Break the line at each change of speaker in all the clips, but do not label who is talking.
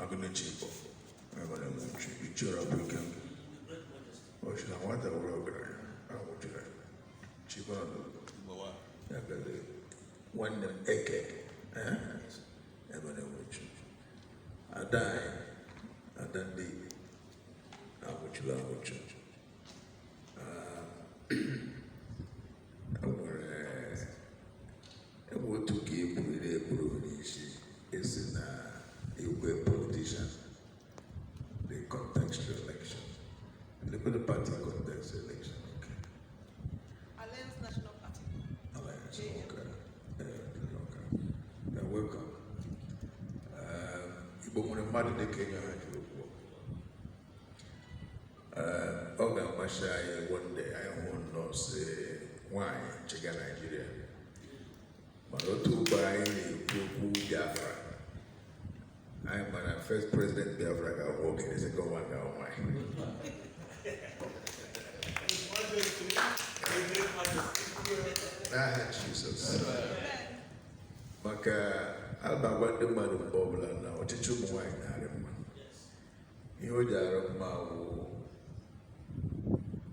Magna Chipo. I'm going to cheer up weekend. Or should I want to work? I want you to cheap on the one acre. I'm going to watch you. I die. I don't leave. I want you. I want to give you the Burundishi is in a politician, the contextual election. Look at the party context election, okay.
Alliance National Party.
Alliance, okay. You're welcome. Ibo mwana madu de Kenya hajurupo. Oga Mashai one day I want to say why Chiga Nigeria. Marotu by Pupu Biafra. I'm my first president Biafra got walking the second one now. Why? Jesus. Maka Alba what the man of Bobla now, what did you wine? You are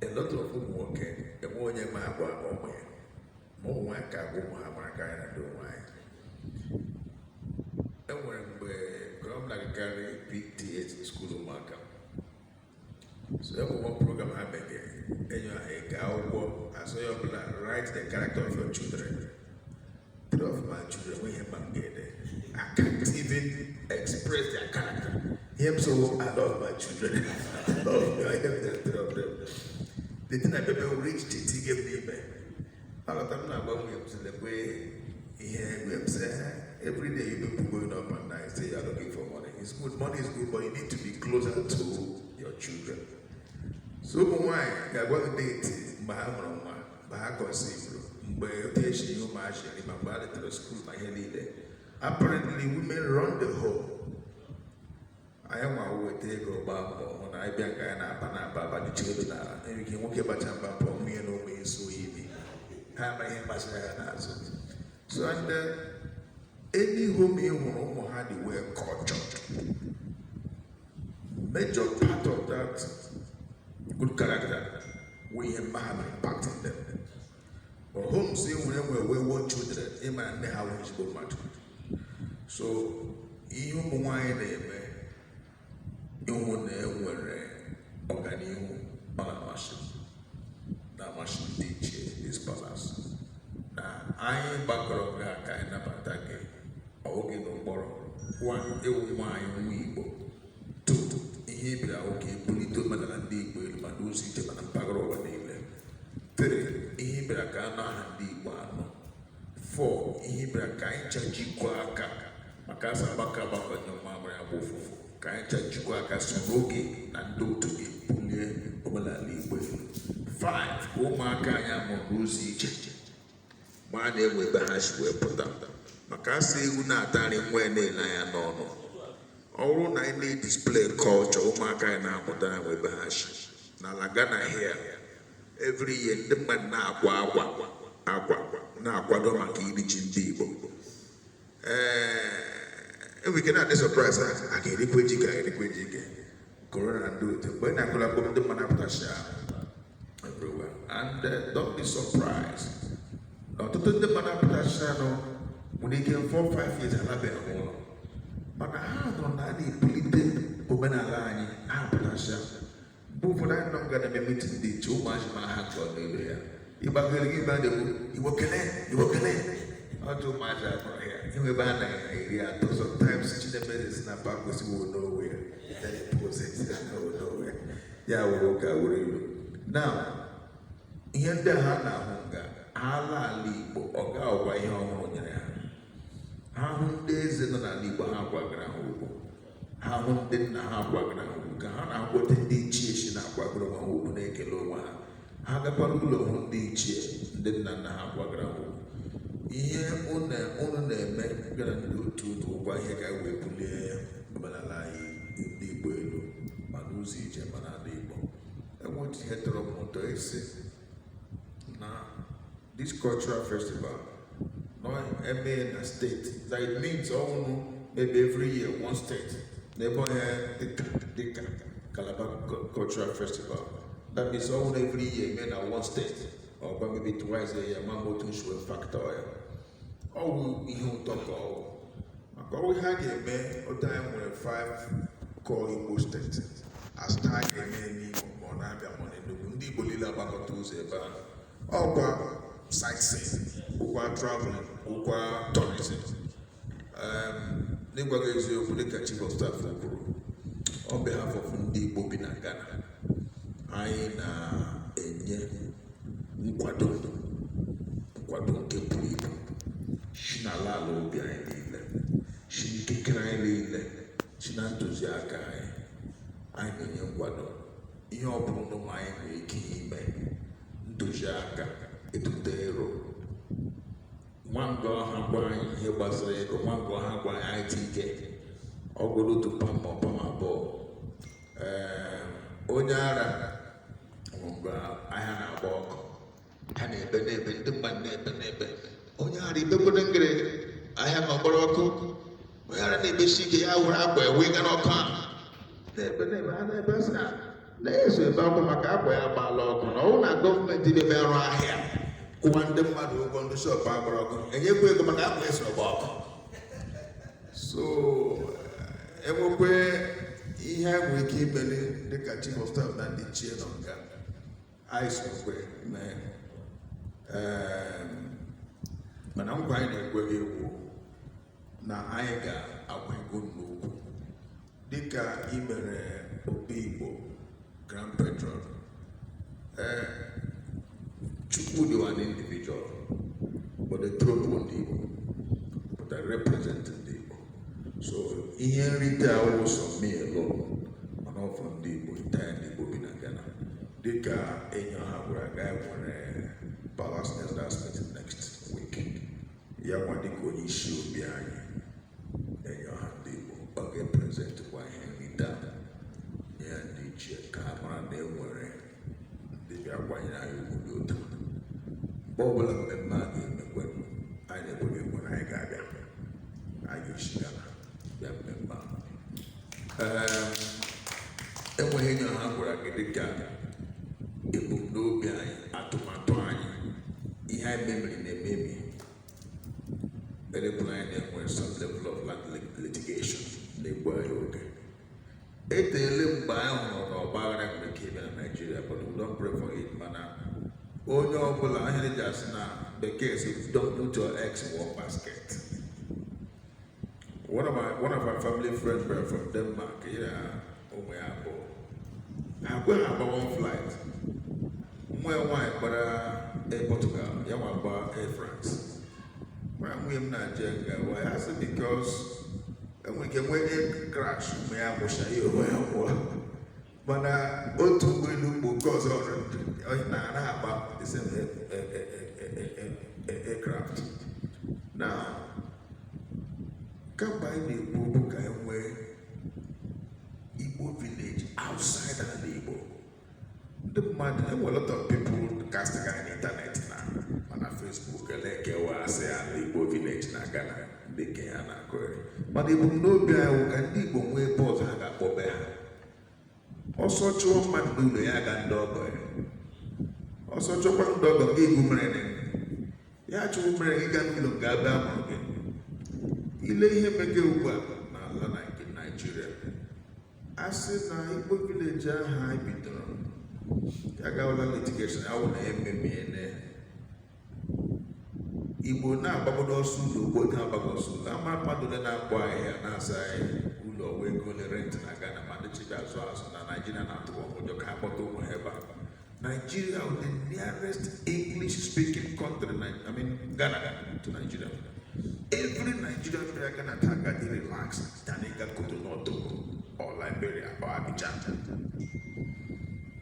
a lot of them working, the more you might have more wine can go and do wine. And when we come like a carry PTH school of Markham. So everyone program happening, and you are a cow, I saw your plan, write the character of your children. 3 of my children, we have I can't even express their character. Him so I love my children. I love them. I have the 3 of them. The thing I never reached it, he gave me back. All of them now when we have to the way here we have said every day you people going up and down say you're looking for money. It's good, money is good, but you need to be closer to your children. So why I got a date, apparently women run the home. I am a way to go back when I began Baba the children and you can walk about Baba me and me so easy. How many must I answer? So under any home you want had the word culture. Major part of that good character we have impact in them. Or home say when we want children, in my how we go much. So you wine you want to organize on a machine. That machine teaches this balance. Now, I am background kind of attack. Okay, no more. 1, it wine we 2, Hebrew, okay, Polito Manandi, Madusi, and Pagro, 3, Hebrew Kana and D1. 4, Hebrew Kain Chajiquaka, Macasa Bacaba, no Mamma Bofu, Kain Chajiquaka, Sanogi, and do to be Pulia, Omalali. 5, Omaka Mogusi, my name will be hash will put up. Macasi will not tell him when they lie no. All I need display culture, Omaka and Amodan will be hash. Now, Lagana here every year, the man now, now, Quadomaki, Chimbibo. If we cannot be surprised, I get a quick Corona and do it. When I could have put the man up everywhere. And don't be surprised. Now, to put the man up when they came 4 or 5 years, I'll have a home. But I don't know any polite woman aligning. I put a shop. But for that, I'm going to be meeting the too much my hands on the here. If I'm going to give back the book, you walk in. Not too much out here. You will ban an area. Sometimes the medicine and back was nowhere. Then it was nowhere. Yeah, we walk out. Now, here the Hana Hunga, Allah Libo, or go away on your how many days in the Libo Hawagan? How many didn't have Wagan? Ghana, what did the cheese in Aquagrama who make a low? Hagapalulo who did cheese, didn't have Wagan. Here on the men gonna do to why he got away to the Banalai in the Buelo, Manuzi, Gemanadibo. I want to head to Montoise. Now, this cultural festival, no MA in a state, that it means all maybe every year one state Neighbor the Calabar Cultural Festival. That means all every year, men at one state, or maybe twice a year, Mambo to show a factor. All we talk all. We had a man, a time when 5 call Igbo state. As time a man, on Abia money, the Bolila Bakotus, or sightseeing, or traveling, or tourism. Nigga chief of staff on behalf of Ndi Bobi na Ghana, anyị na-enye nkwado nke pụrụ ibu si n'ala ala obi anyị niile, si n'ikikere anyị niile, si na ntụziaka anyị na-enye nkwado ihe ọ bụla ụmụ anyị nwere ike ime ntụziaka etute ero nwangọ ha gwa anyị ihe gbasara ego, nwangọ ha gwa anyị ike ọgwụrụ otu pam abụọ. Onye ara mgbe ahịa na-agba ọkụ, ha na-ebe n'ebe, ndị mmadụ na-ebe onye ara ibekwado ngere ahịa na ọgbara ọkụ, onye ara na-ebesi ike ya were akwa ewe ga n'ọkụ ahụ na-ebe ha na-ebe sị na-eso ebe akwa maka akwa ya gbaala ọkụ na ọwụ na gọọmenti na-eme ọrụ ahịa kwụwa ndị mmadụ ụgwọ ndị shọpụ agbara ọkụ enyekwa ego maka akwa eso ọgba ọkụ. So enwekwe ihe a nwere ike imeli dịka chief of staff na ndị chie nọ nga anyị sokwe mee mana nkwa anyị na-ekweghị ewu na anyị ga-agwa ego n'okwu dịka imere obi Igbo Grand Patron. Chukwu dị one individual, but the throne bụ ndị Igbo, but I represent ndị Igbo. So ihe nrite ahụ sọ me alone, mana ọ fọ ndị Igbo, entire ndị Igbo bi na Ghana. Dịka enyo ha gwara ga nwere Palace Next next week. Ya nwa dịka onye isi obi anyị, enyo ha ndị Igbo, ọ ga-epresent kwa ihe nrite ya ndị ichie ka ha mara na enwere ndị bịa kwanyere anyị ugwu dị ụtọ. Ọbụla mmemme a ga-emekwe anyị na-ekweghị ekwe na anyị ga-abịa, anyị ga-esi Ghana bịa mmemme a. Enweghị enyo ha gwara gị dịka ebumnobi anyị, atụmatụ anyị, ihe anyị memiri na-emebi elepụrụ anyị na-enwe some level of litigation na-egbu anyị oge. Eteele mgbe anyị hụrụ na ọgba aghara nwere ike ịbịa na Nigeria, but we don't pray for it. Mana onye ọbụla ahịrị ji asị na bekee si don't put your eggs in one basket. One of our family friends were from Denmark. Ụmụ ya abụọ ha kwe ha agba one flight, nwa ya nwaanyị gbara Air Portugal, ya nwa gba Air France. Nwere nwunye m na-aje nga wa ya sị because enwere ike nwee air crash, ụmụ ya gwụcha ya onwe ya gwụọ, mana otu ụgbọelu mgbe nke ọzọ na-agba the same aircraft. Now, kamgbe anyị na-ekwu okwu ka anyị nwee Igbo village outside ala Igbo, ndị mmadụ enwe lot of people casting anyị n'ịntanetị na Facebook elekewa asị ala Igbo village na Ghana ndị ke ha na-akụrị, mana ebumnobi anyị ka ndị Igbo nwee ebe ọzọ ha ga-akpọbe ha. Ọsọ chụọ mmadụ n'ụlọ ya ga ndị ọgọ ya, ọsọ chọkwa ndị ọgọ gị egwu mere ya chụrụ mere gị ga n'ụlọ ga abịa mụrụ gị. Ile ihe mege ugbu a n'ala Nigeria, a sị na Igbo village ahụ anyị bidoro ya gawala litigation awụ na ememie Igbo na-agbagodo ọsọ ụlọ, ugbo na-agbago ọsọ ụlọ, ama mmadụ na-akpọ ahịhịa na-asa ụlọ wee go le rent na Ghana, ma ndị chibi azụ na Nigeria na-atụ ụjọ ka ha kpọta ụmụ ha ebe a. Nigeria is the nearest English-speaking country, Ghana to Nigeria. Every Nigerian player Ghana can relax than they can go to North or Liberia or Abidjan.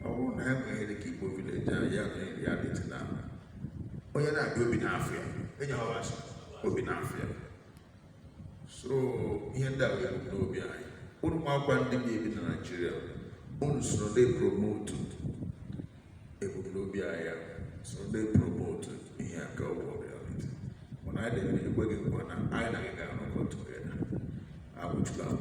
Oh, now I'm going to keep moving the reality now. Oh, you're not going to be Afia. In your house, will be Afia. So, here that we have no behind. One more bandit in Nigeria, so they promoted. So they promoted here go reality. When I didn't work in one, I got together. I would love